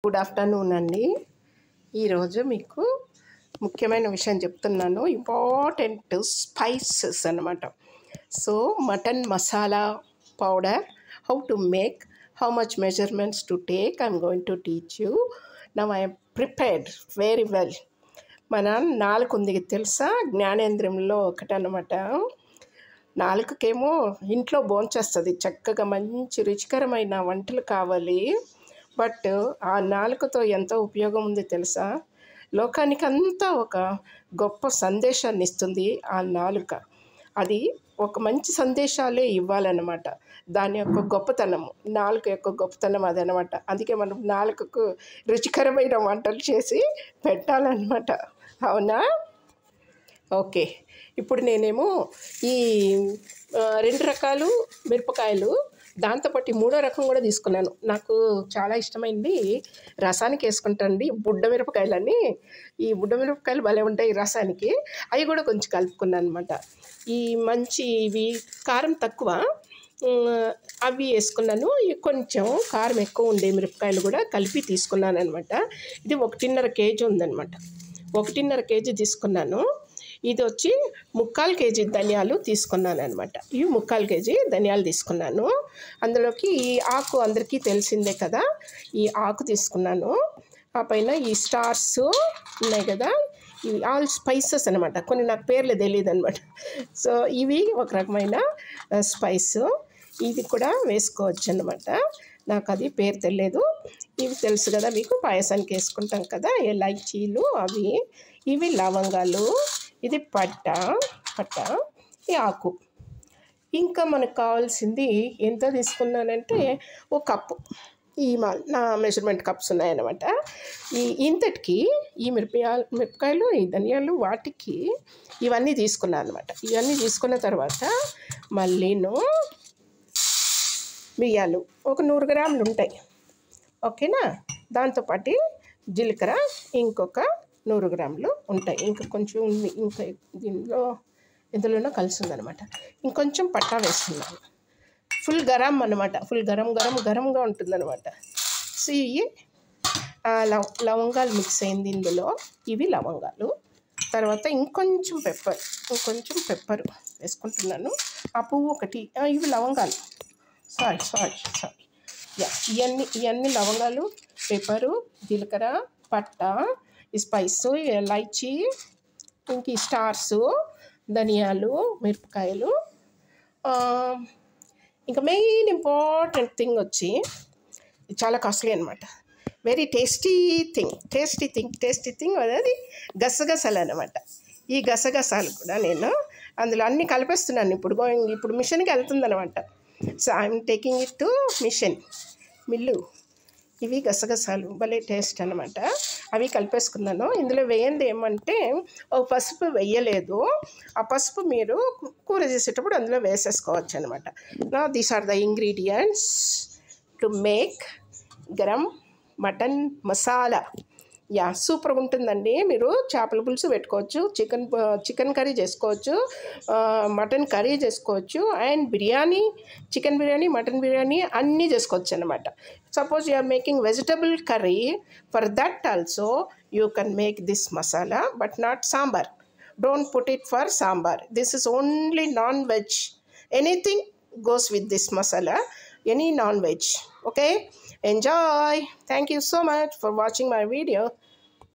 Good afternoon అండి. ఈరోజు మీకు ముఖ్యమైన విషయం చెప్తున్నాను. ఇంపార్టెంట్ స్పైసెస్ అన్నమాట. So mutton masala powder, how to make, how much measurements to take, I'm going to teach you. Now I'm prepared very well. మన నాలుగు ఉంది తెలుసా, జ్ఞానేంద్రియంలో ఒకటన్నమాట. నాలుకకేమో ఇంట్లో భోంచేస్తుంది, చక్కగా మంచి రుచికరమైన వంటలు కావాలి. బట్ ఆ నాలుకతో ఎంత ఉపయోగం ఉంది తెలుసా? లోకానికంతా ఒక గొప్ప సందేశాన్ని ఇస్తుంది ఆ నాలుక. అది ఒక మంచి సందేశాలే ఇవ్వాలన్నమాట. దాని యొక్క గొప్పతనము, నాలుక యొక్క గొప్పతనం అదనమాట. అందుకే మనం నాలుకకు రుచికరమైన వంటలు చేసి పెట్టాలన్నమాట. అవునా? ఓకే, ఇప్పుడు నేనేమో ఈ 2 రకాలు మిరపకాయలు, దాంతోపాటు 3వ రకం కూడా తీసుకున్నాను. నాకు చాలా ఇష్టమైంది రసానికి వేసుకుంటానండి బుడ్డ మిరపకాయలని. ఈ బుడ్డ మిరపకాయలు భలే ఉంటాయి రసానికి. అవి కూడా కొంచెం కలుపుకున్నాను అనమాట. ఈ మంచి ఇవి కారం తక్కువ అవి వేసుకున్నాను. కొంచెం కారం ఎక్కువ ఉండే మిరపకాయలు కూడా కలిపి తీసుకున్నాను అనమాట. ఇది 1.5 కేజీ ఉందన్నమాట. 1.5 కేజీ తీసుకున్నాను. ఇది వచ్చి 3/4 కేజీ ధనియాలు తీసుకున్నాను అనమాట. ఇవి 3/4 కేజీ ధనియాలు తీసుకున్నాను. అందులోకి ఈ ఆకు అందరికీ తెలిసిందే కదా, ఈ ఆకు తీసుకున్నాను. ఆ పైన ఈ స్టార్స్ ఉన్నాయి కదా, ఇవి ఆల్ స్పైసెస్ అనమాట. కొన్ని నాకు పేర్లు తెలియదు అనమాట. సో ఇవి ఒక రకమైన స్పైస్. ఇది కూడా వేసుకోవచ్చు అనమాట. నాకు అది పేరు తెలియదు. ఇవి తెలుసు కదా మీకు, పాయసానికి వేసుకుంటాం కదా, ఇలాచీలు అవి. ఇవి లవంగాలు, ఇది పట్ట, ఈ ఆకు. ఇంకా మనకు కావాల్సింది ఎంత తీసుకున్నానంటే 1 కప్పు. ఈ నా మెజర్మెంట్ కప్స్ ఉన్నాయన్నమాట. ఇంతటికి ఈ మిరపకాయలు, ఈ ధనియాలు, వాటికి ఇవన్నీ తీసుకున్నాను అనమాట. ఇవన్నీ తీసుకున్న తర్వాత మళ్ళీను బియ్యాలు ఒక 100 గ్రాములు ఉంటాయి. ఓకేనా? దాంతోపాటు జీలకర్ర ఇంకొక 100 గ్రాములు ఉంటాయి. ఇంకా కొంచెం ఉంది, ఇంకా ఇందులోనూ కలిసి ఉందన్నమాట. ఇంకొంచెం పట్టా వేస్తున్నాను. ఫుల్ గరం అన్నమాట. ఫుల్ గరంగా ఉంటుందన్నమాట. సో ఇవి లవంగాలు మిక్స్ అయింది ఇందులో. ఇవి లవంగాలు. తర్వాత ఇంకొంచెం పెప్పర్ వేసుకుంటున్నాను. ఆ పువ్వు ఒకటి, ఇవి లవంగాలు. సారీ ఇవన్నీ లవంగాలు, పెప్పరు, జీలకర్ర, పట్ట, ఈ స్పైసు, ఇలాచీ, ఇంక ఈ స్టార్సు, ధనియాలు, మిరపకాయలు. ఇంకా మెయిన్ ఇంపార్టెంట్ థింగ్ వచ్చి చాలా కాస్ట్లీ అనమాట. వెరీ టేస్టీ థింగ్ అది గసగసాలు అనమాట. ఈ గసగసాలు కూడా నేను అందులో అన్నీ కలిపేస్తున్నాను. ఇప్పుడు మిషన్కి వెళ్తుందనమాట. So I'm taking it to mill. ఇవి గసగసాలు భలే టేస్ట్ అనమాట. అవి కలిపేసుకున్నాను. ఇందులో వేయండి ఏమంటే పసుపు వేయలేదు. ఆ పసుపు మీరు కూర చేసేటప్పుడు అందులో వేసేసుకోవచ్చు అనమాట. నా these are the ingredients to make garam mutton masala. సూపర్గా ఉంటుందండి. మీరు చేపల పులుసు పెట్టుకోవచ్చు, చికెన్ కర్రీ చేసుకోవచ్చు, మటన్ కర్రీ చేసుకోవచ్చు, and biryani, chicken biryani, mutton biryani అన్నీ చేసుకోవచ్చు అనమాట. Suppose you are making vegetable curry, for that also you can make this masala, but not sambar. Don't put it for sambar. This is only non-veg. Anything goes with this masala, any non-veg. Okay, enjoy. Thank you so much for watching my video.